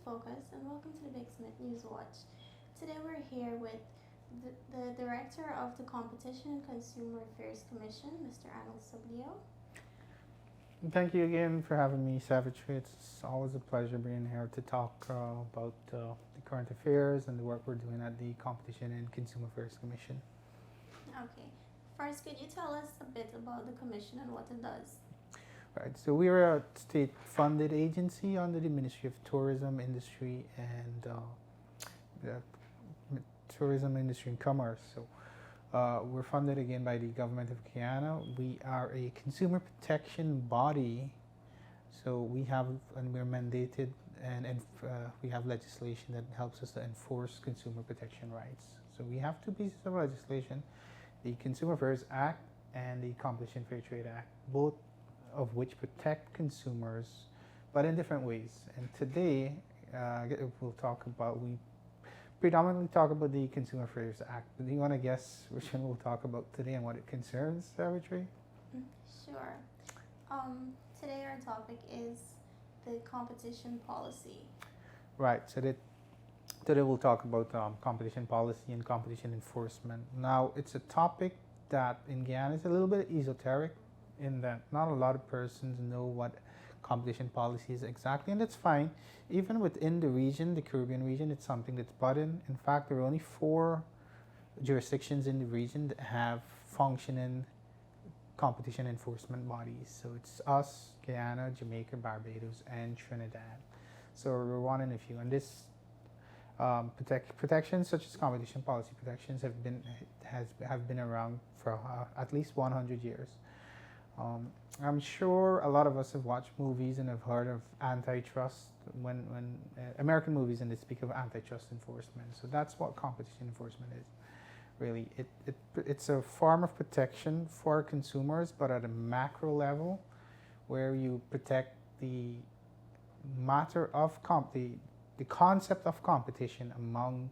Focus, and welcome to the Big Smith News Watch. Today we're here with the Director of the Competition and Consumer Affairs Commission, Mr. Anil Sukhdeo. Thank you again for having me, Savitri. It's always a pleasure being here to talk about the current affairs and the work we're doing at the Competition and Consumer Affairs Commission. Okay, first, could you tell us a bit about the Commission and what it does? Right, so we're a state-funded agency under the Ministry of Tourism, Industry, and Tourism, Industry, and Commerce. So we're funded again by the Government of Guyana. We are a consumer protection body, so we have, and we're mandated, and we have legislation that helps us to enforce consumer protection rights. So we have two pieces of legislation: the Consumer Affairs Act and the Competition Fair Trade Act, both of which protect consumers, but in different ways. And today, we predominantly talk about the Consumer Affairs Act. Do you want to guess which one we'll talk about today and what it concerns, Savitri? Sure. Today our topic is the competition policy. Right, so today we'll talk about competition policy and competition enforcement. Now, it's a topic that in Guyana is a little bit esoteric, in that not a lot of persons know what competition policy is exactly, and that's fine. Even within the region, the Caribbean region, it's something that's brought in. In fact, there are only 4 jurisdictions in the region that have functioning competition enforcement bodies. So it's us, Guyana, Jamaica, Barbados, and Trinidad. So we're one in a few. And this protections such as competition policy protections have been around for at least 100 years. I'm sure a lot of us have watched movies and have heard of antitrust when American movies, and they speak of antitrust enforcement. So that's what competition enforcement is. Really, it's a form of protection for consumers, but at a macro level, where you protect the matter of the concept of competition among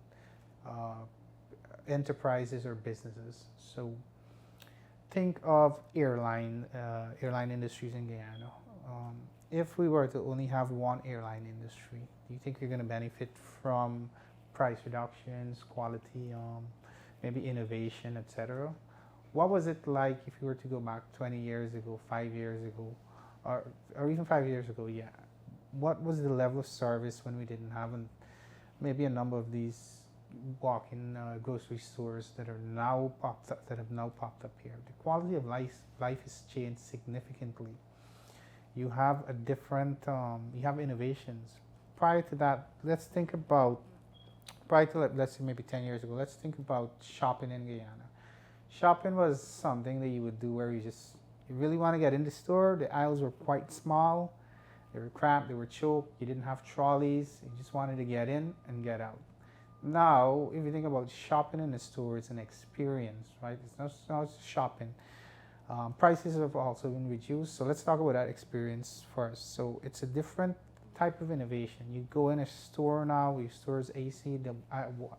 enterprises or businesses. So think of airline industries in Guyana. If we were to only have one airline industry, do you think you're going to benefit from price reductions, quality, maybe innovation, etc.? What was it like if you were to go back 20 years ago, 5 years ago, or even 5 years ago? Yeah, what was the level of service when we didn't have maybe a number of these walk-in grocery stores that have now popped up here? The quality of life has changed significantly. You have a different, you have innovations. Prior to that, let's say maybe 10 years ago, let's think about shopping in Guyana. Shopping was something that you would do where you really want to get in the store. The aisles were quite small. They were cramped, they were choked. You didn't have trolleys. You just wanted to get in and get out. Now, if you think about shopping in a store, it's an experience, right? It's not just shopping. Prices have also been reduced. So let's talk about that experience first. So it's a different type of innovation. You go in a store now, your store's AC, the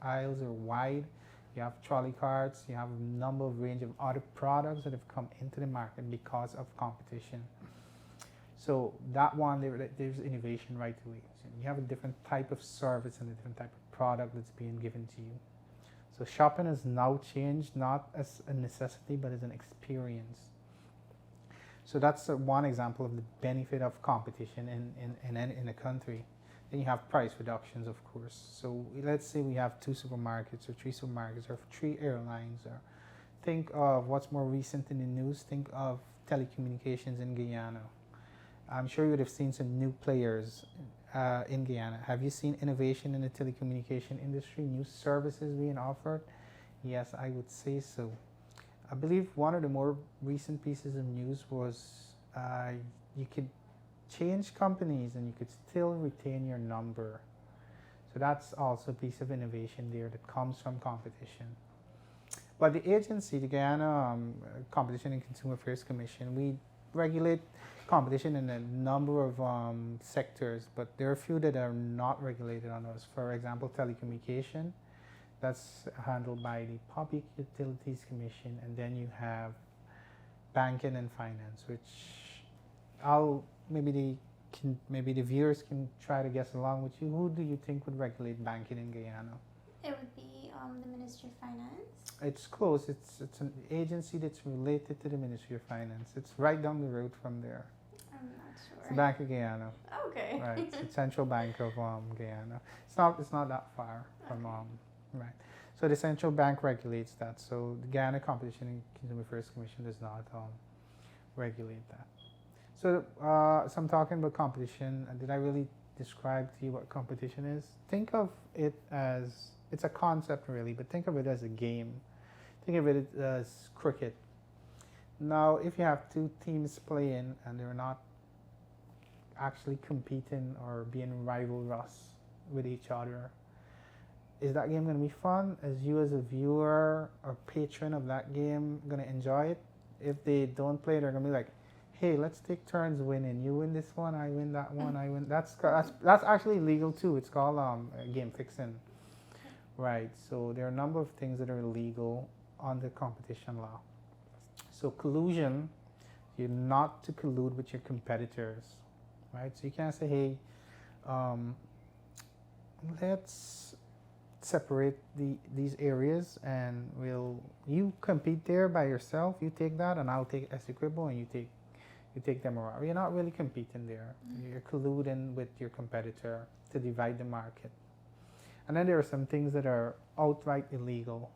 aisles are wide. You have trolley carts. You have a range of other products that have come into the market because of competition. So that one, there's innovation right away. So you have a different type of service and a different type of product that's being given to you. So shopping has now changed, not as a necessity, but as an experience. So that's one example of the benefit of competition in a country. Then you have price reductions, of course. So let's say we have 2 supermarkets or 3 supermarkets or 3 airlines. Or think of what's more recent in the news. Think of telecommunications in Guyana. I'm sure you would have seen some new players in Guyana. Have you seen innovation in the telecommunication industry, new services being offered? Yes, I would say so. I believe one of the more recent pieces of news was you could change companies and you could still retain your number. So that's also a piece of innovation there that comes from competition. But the agency, the Guyana Competition and Consumer Affairs Commission, we regulate competition in a number of sectors, but there are a few that are not regulated on us. For example, telecommunication, that's handled by the Public Utilities Commission, and then you have banking and finance, which maybe the can maybe the viewers can try to guess along with you. Who do you think would regulate banking in Guyana? It would be the Ministry of Finance. It's close. It's an agency that's related to the Ministry of Finance. It's right down the road from there. I'm not sure. It's the Bank of Guyana. Okay. Right. It's the Central Bank of Guyana. It's not that far from right. So the central bank regulates that. So the Guyana Competition and Consumer Affairs Commission does not regulate that. So I'm talking about competition. Did I really describe to you what competition is? Think of it as, it's a concept really, but think of it as a game. Think of it as cricket. Now, if you have two teams playing and they're not actually competing or being rivalrous with each other, is that game going to be fun? Is you as a viewer or patron of that game going to enjoy it? If they don't play, they're going to be like, hey, let's take turns winning. You win this one, I win that one, I win. That's actually legal too. It's called game fixing. Right, so there are a number of things that are illegal under competition law. So collusion, you're not to collude with your competitors, right? So you can't say, hey, let's separate these areas and you compete there by yourself, you take that and I'll take Essequibo and you take Demerara. You're not really competing there. You're colluding with your competitor to divide the market. And then there are some things that are outright illegal,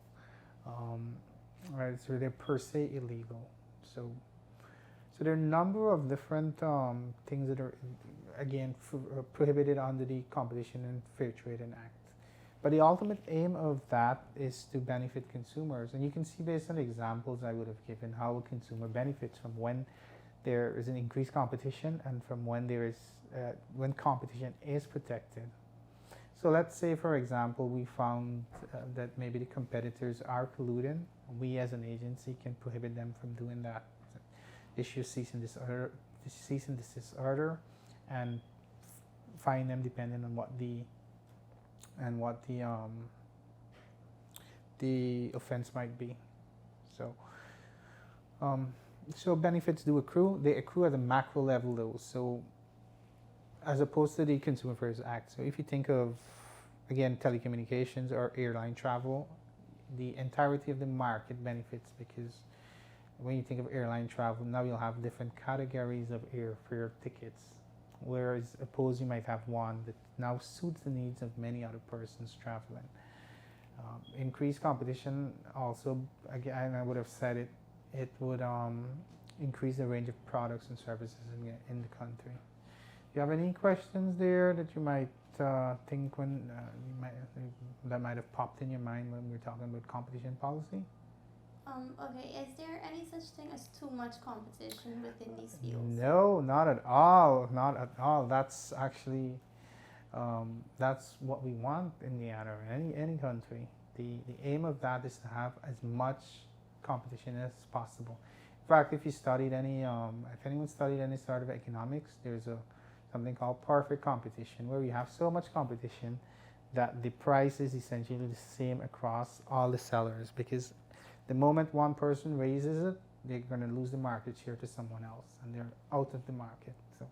right? So they're per se illegal. So there are a number of different things that are, again, prohibited under the Competition and Fair Trading Act. But the ultimate aim of that is to benefit consumers. And you can see based on the examples I would have given how a consumer benefits from when there is an increased competition and from when there is when competition is protected. So let's say, for example, we found that maybe the competitors are colluding. We as an agency can prohibit them from doing that. Issue cease and desist order, and fine them depending on what the offense might be. So benefits do accrue. They accrue at the macro level though. So as opposed to the Consumer Affairs Act. So if you think of, again, telecommunications or airline travel, the entirety of the market benefits, because when you think of airline travel, now you'll have different categories of airfare tickets. Whereas suppose you might have one that now suits the needs of many other persons traveling. Increased competition also, again, I would have said it would increase the range of products and services in the country. Do you have any questions there that you might think that might have popped in your mind when we're talking about competition policy? Okay, is there any such thing as too much competition within these fields? No, not at all. Not at all. That's actually that's what we want in Guyana or any country. The aim of that is to have as much competition as possible. In fact, if you studied if anyone studied any sort of economics, there's something called perfect competition, where you have so much competition that the price is essentially the same across all the sellers, because the moment one person raises it, they're going to lose the market share to someone else and they're out of the market. So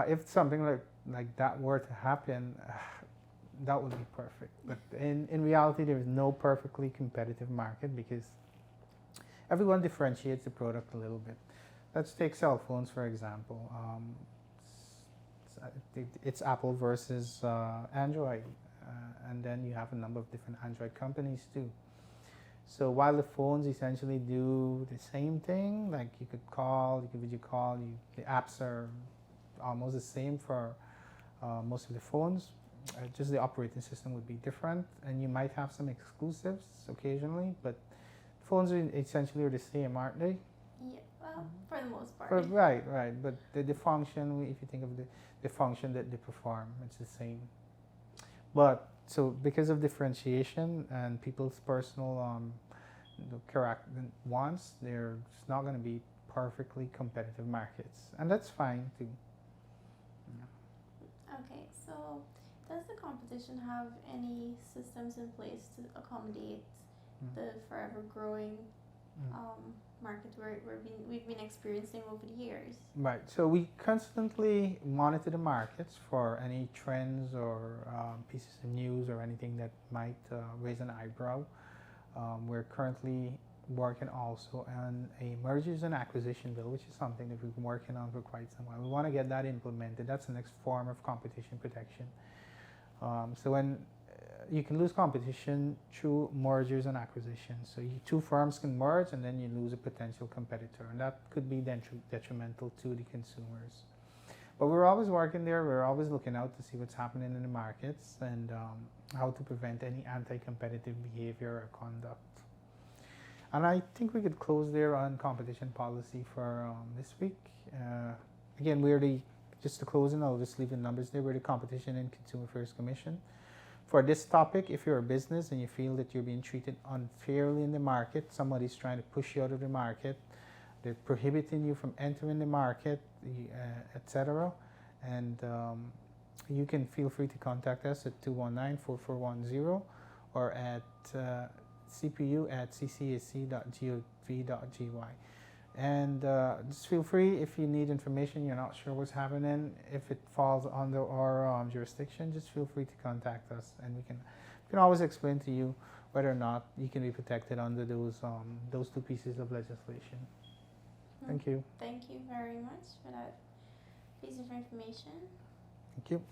if something like that were to happen, that would be perfect. But in reality, there is no perfectly competitive market because everyone differentiates the product a little bit. Let's take cell phones, for example. It's Apple versus Android, and then you have a number of different Android companies too. So while the phones essentially do the same thing, like you could call, you could video call, the apps are almost the same for most of the phones, just the operating system would be different, and you might have some exclusives occasionally, but phones are essentially the same, aren't they? Yeah, well, for the most part. Right, but the function, if you think of the function that they perform, it's the same. But so because of differentiation and people's personal character wants, there's not going to be perfectly competitive markets, and that's fine too. Yeah. Okay, so does the competition have any systems in place to accommodate the forever growing market we've been experiencing over the years. Right. So we constantly monitor the markets for any trends or pieces of news or anything that might raise an eyebrow. We're currently working also on a mergers and acquisition bill, which is something that we've been working on for quite some while. We want to get that implemented. That's the next form of competition protection. So when you can lose competition through mergers and acquisitions. So two firms can merge and then you lose a potential competitor, and that could be detrimental to the consumers. But we're always working there. We're always looking out to see what's happening in the markets and how to prevent any anti-competitive behavior or conduct. And I think we could close there on competition policy for this week. Again, just to close in, I'll just leave the numbers there. We're the Competition and Consumer Affairs Commission. For this topic, if you're a business and you feel that you're being treated unfairly in the market, somebody's trying to push you out of the market, they're prohibiting you from entering the market, etc., and you can feel free to contact us at 219-4410 or at cpu@ccac.gov.gy. And just feel free, if you need information, you're not sure what's happening, if it falls under our jurisdiction, just feel free to contact us, and we can always explain to you whether or not you can be protected under those two pieces of legislation. Thank you. Thank you very much for that piece of information. Thank you.